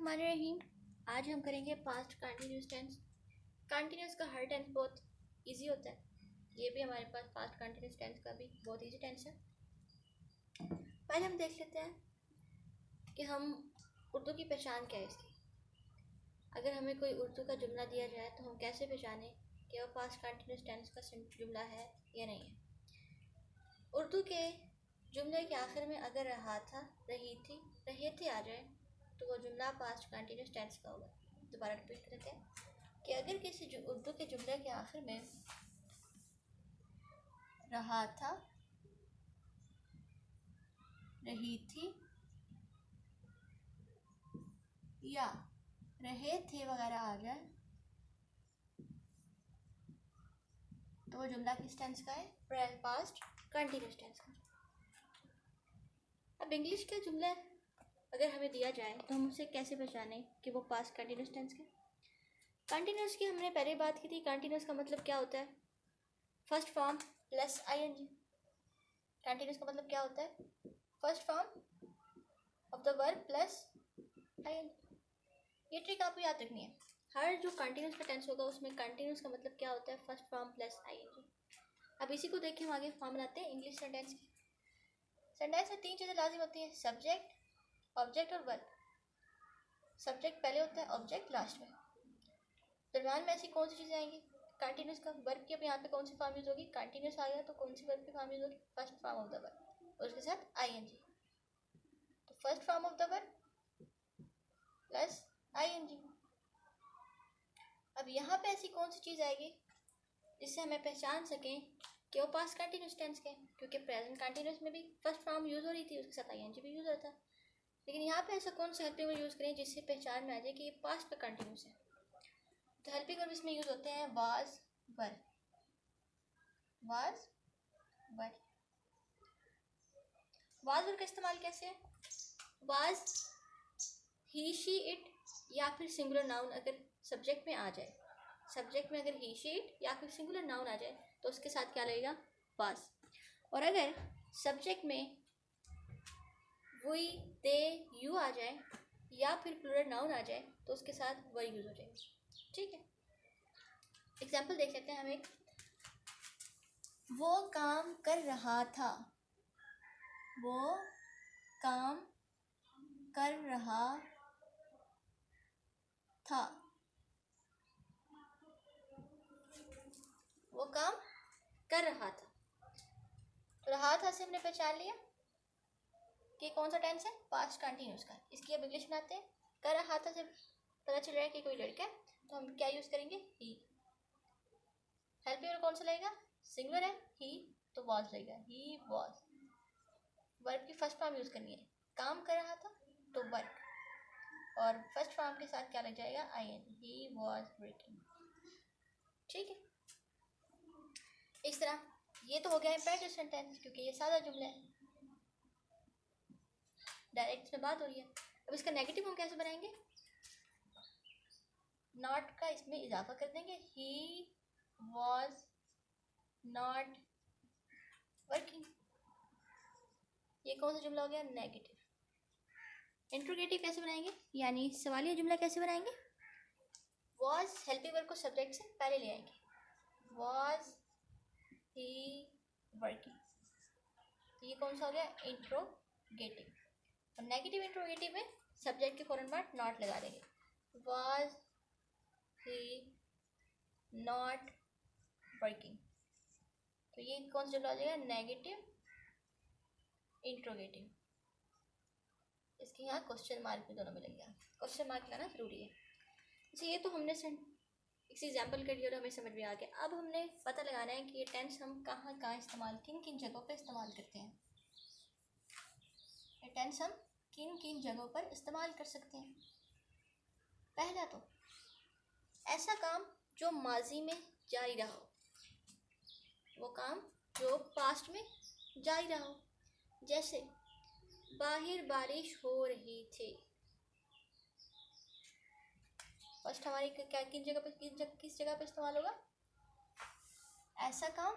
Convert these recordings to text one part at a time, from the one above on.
बिस्मिल्लाहिर्रहमानिर्रहीम। आज हम करेंगे पास्ट कंटिन्यूस टेंस। कंटिन्यूस का हर टेंस बहुत इजी होता है, ये भी हमारे पास पास्ट कंटिन्यूस टेंस का भी बहुत इजी टेंस है। पहले हम देख लेते हैं कि हम उर्दू की पहचान क्या है इसकी। अगर हमें कोई उर्दू का जुमला दिया जाए तो हम कैसे पहचानें कि वह पास्ट कंटिन्यूस टेंस का जुमला है या नहीं है। उर्दू के जुमले के आखिर में अगर रहा था, रही थी, रहे थे आ जाए तो वो जुमला पास्ट कंटिन्यूस टेंस का होगा। दोबारा रिपीट करते हैं कि अगर किसी उर्दू के जुमले के आखिर में रहा था, रही थी या रहे थे वगैरह आ जाए तो वो जुमला किस टेंस का है? पास्ट कंटिन्यूस टेंस का। अब इंग्लिश का जुमला अगर हमें दिया जाए तो हम उसे कैसे पहचानें कि वो पास्ट कंटिन्यूस टेंस का। कंटिन्यूस की हमने पहले बात की थी। कंटिन्यूस का मतलब क्या होता है? First form plus ING. Continuous का मतलब क्या होता है? First form of the verb plus ING. ये ट्रिक आपको याद रखनी है। हर जो कंटिन्यूस का टेंस होगा उसमें कंटिन्यूस का मतलब क्या होता है? First form plus ING. अब इसी को देखिए हम आगे फॉर्म बनाते हैं इंग्लिश सेंटेंस की। सेंटेंस में तीन चीज़ें लाजिम होती हैं: सब्जेक्ट, ऑब्जेक्ट और वर्ब। सब्जेक्ट पहले होता है, ऑब्जेक्ट लास्ट में। दरम्यान में ऐसी कौन सी चीज़ें आएंगी? कंटिन्यूस का वर्ब की अब यहाँ पे कौन सी फॉर्म यूज होगी? कंटिन्यूस आ गया तो कौन सी वर्ब की फॉर्म यूज होगी? First form of the verb और उसके साथ आईएनजी। तो first form of the verb plus ING. अब यहाँ पे ऐसी कौन सी चीज़ आएगी जिससे हमें पहचान सकें कि वो पास्ट कंटिन्यूस टेंस के? क्योंकि प्रेजेंट कंटिन्यूस में भी फर्स्ट फॉर्म यूज हो रही थी, उसके साथ आईएनजी भी यूज होता है। लेकिन यहाँ पे ऐसा कौन सा हेल्पिंग वर्ब यूज़ करें जिससे पहचान में आ जाए कि ये पास्ट का कंटिन्यूस है? तो हेल्पिंग वर्ब इसमें यूज होते हैं was, were. Was, were. Was वर का इस्तेमाल कैसे है? वाज ही शी इट या फिर सिंगुलर नाउन अगर सब्जेक्ट में आ जाए, सब्जेक्ट में अगर ही शी इट या फिर सिंगुलर नाउन आ जाए तो उसके साथ क्या लगेगा? वाज। और अगर सब्जेक्ट में वी, दे, यू आ जाए या फिर प्लूरल नाउन आ जाए तो उसके साथ वर यूज हो जाएगा। ठीक है, एग्जाम्पल देख लेते हैं हम एक। वो काम कर रहा था, वो काम कर रहा था, वो काम कर रहा था। तो रहा था से हमने पहचान लिया कि कौन सा टेंस है? पास्ट कंटिन्यूस का। इसकी अब इंग्लिश बनाते हैं। कर रहा था से पता चल रहा है कि कोई लड़का है तो हम क्या यूज करेंगे? ही। हेल्पिंग वर्ब कौन सा लगेगा? सिंगुलर है ही तो वॉज लगेगा, ही वॉज। वर्ब की फर्स्ट फॉर्म यूज करनी है। काम कर रहा था तो वर्क, और फर्स्ट फॉर्म के साथ क्या लग जाएगा? I N, he was working. ठीक है, इस तरह ये तो हो गया इम्पेरेटिव सेंटेंस क्योंकि ये सादा जुमला है, डायरेक्ट में बात हो रही है। अब इसका नेगेटिव हम कैसे बनाएंगे? नॉट का इसमें इजाफा कर देंगे। He was not working. ये कौन सा जुमला हो गया? नेगेटिव। इंट्रोगेटिव कैसे बनाएंगे, यानी सवालिया जुमला कैसे बनाएंगे? वॉज हेल्पिंग वर्ब को सब्जेक्ट से पहले ले आएंगे। Was he working. तो ये कौन सा हो गया? इंट्रोगेटिव। और नेगेटिव इंट्रोगेटिव में सब्जेक्ट के फौरन बाद नॉट लगा देंगे। Was he not working. तो ये कौन सा जुमला हो जाएगा? Negative interrogative. इसके यहाँ क्वेश्चन मार्क भी दोनों मिलेंगे। क्वेश्चन मार्क लगाना जरूरी है। अच्छा, ये तो हमने इसी एग्जाम्पल कर दिया और हमें समझ में आ गया। अब हमने पता लगाना है कि ये टेंस हम कहाँ कहाँ इस्तेमाल, किन किन जगहों पर इस्तेमाल करते हैं। ये टेंस हम किन किन जगहों पर इस्तेमाल कर सकते हैं। पहला तो ऐसा काम जो माजी में जारी रहा हो, वो काम जो पास्ट में जारी रहा हो। जैसे बाहर बारिश हो रही थी, फर्स्ट हमारी क्या किन जगह पे किस जगह पे इस्तेमाल होगा? ऐसा काम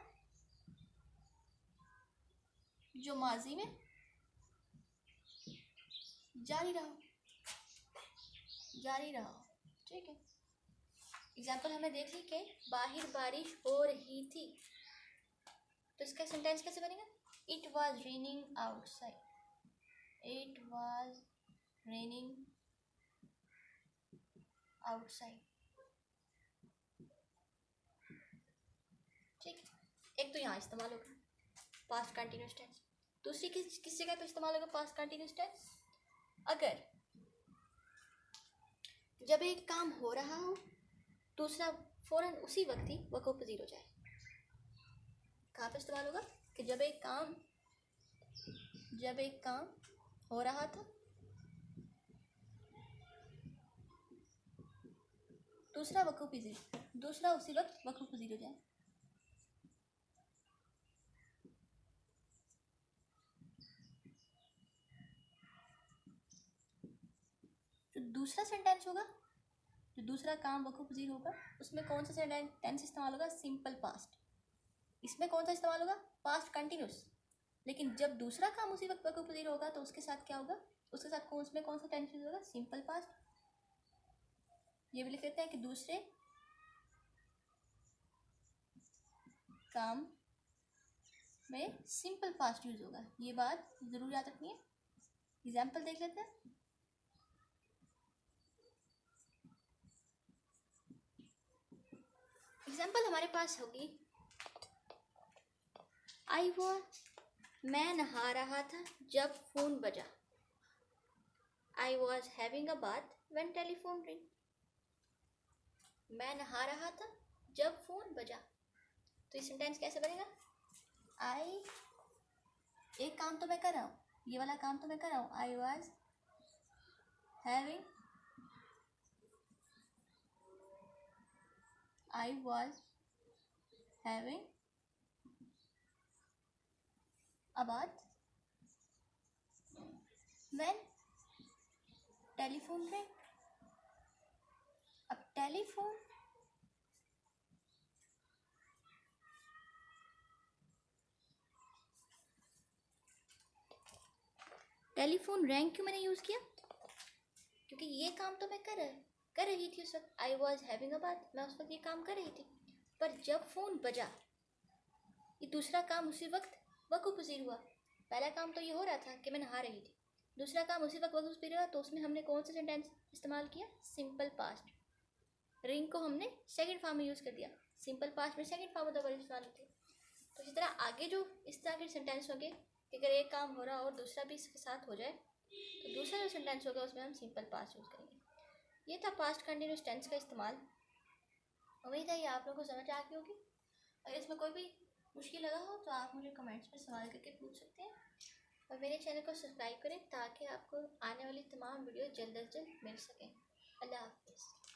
जो माजी में जारी रहा। जारी रहा। ठीक है, एग्जाम्पल हमने देख ली कि बाहर बारिश हो रही थी, तो इसका सेंटेंस कैसे बनेगा? It was raining outside, it was raining outside. ठीक, एक तो यहाँ इस्तेमाल होगा पास्ट कंटिन्यूस टेंस। दूसरी किस जगह पे इस्तेमाल होगा पास्ट कंटिन्यूस टेंस? अगर जब एक काम हो रहा हो, दूसरा फौरन उसी वक्त ही वक़्फ़ पज़ीर हो जाए। कहाँ पे इस्तेमाल होगा? कि जब एक काम हो रहा था, दूसरा उसी वक्त वक़्फ़ पज़ीर हो जाए। जो दूसरा सेंटेंस होगा, जो दूसरा काम वक़्फ़ पज़ीर होगा, उसमें कौन सा टेंस इस्तेमाल होगा? Simple past. इसमें कौन सा इस्तेमाल होगा? Past continuous. लेकिन जब दूसरा काम उसी वक्त वक़्फ़ पज़ीर होगा तो उसके साथ क्या होगा? उसके साथ उसमें कौन सा टेंस यूज होगा? Simple past. ये भी लिख लेते हैं कि दूसरे काम में सिंपल पास्ट यूज होगा। ये बात जरूर याद रखनी है। एग्जाम्पल देख लेते हैं। एग्जाम्पल हमारे पास होगी, मैं नहा रहा था जब फोन बजा। I was having a bath when telephone ring. मैं नहा रहा था जब फोन बजा। तो ये सेंटेंस कैसे बनेगा? एक काम तो मैं कर रहा हूँ, ये वाला काम तो मैं कर रहा हूँ। I was having a bath when telephone ring. अब टेलीफोन रैंक क्यों मैंने यूज़ किया? क्योंकि ये काम तो मैं कर रही थी उस वक्त। I was having a bath, मैं उस वक्त ये काम कर रही थी। पर जब फ़ोन बजा, ये दूसरा काम उसी वक्त वक़्फ़ पज़ीर हुआ। पहला काम तो ये हो रहा था कि मैं नहा रही थी, दूसरा काम उसी वक्त वक़्फ़ पज़ीर हुआ, तो उसमें हमने कौन सा सेंटेंस इस्तेमाल किया? Simple past. रिंग को हमने सेकंड फॉर्म में यूज़ कर दिया। सिंपल पास्ट में second form of the verb इस्तेमाल होती है। तो इसी तरह आगे जो इस तरह के सेंटेंस होंगे कि अगर एक काम हो रहा हो और दूसरा भी इसके साथ हो जाए, तो दूसरा जो सेंटेंस होगा उसमें हम सिंपल पास्ट यूज़ करेंगे। ये था पास्ट कंटिन्यूस टेंस का इस्तेमाल। उम्मीद है ये आप लोगों को समझ आ गई होगी। अगर इसमें कोई भी मुश्किल लगा हो तो आप मुझे कमेंट्स में सवाल करके पूछ सकते हैं, और मेरे चैनल को सब्सक्राइब करें ताकि आपको आने वाली तमाम वीडियो जल्द अज जल्द मिल सकें। अल्लाह हाफ़िज़।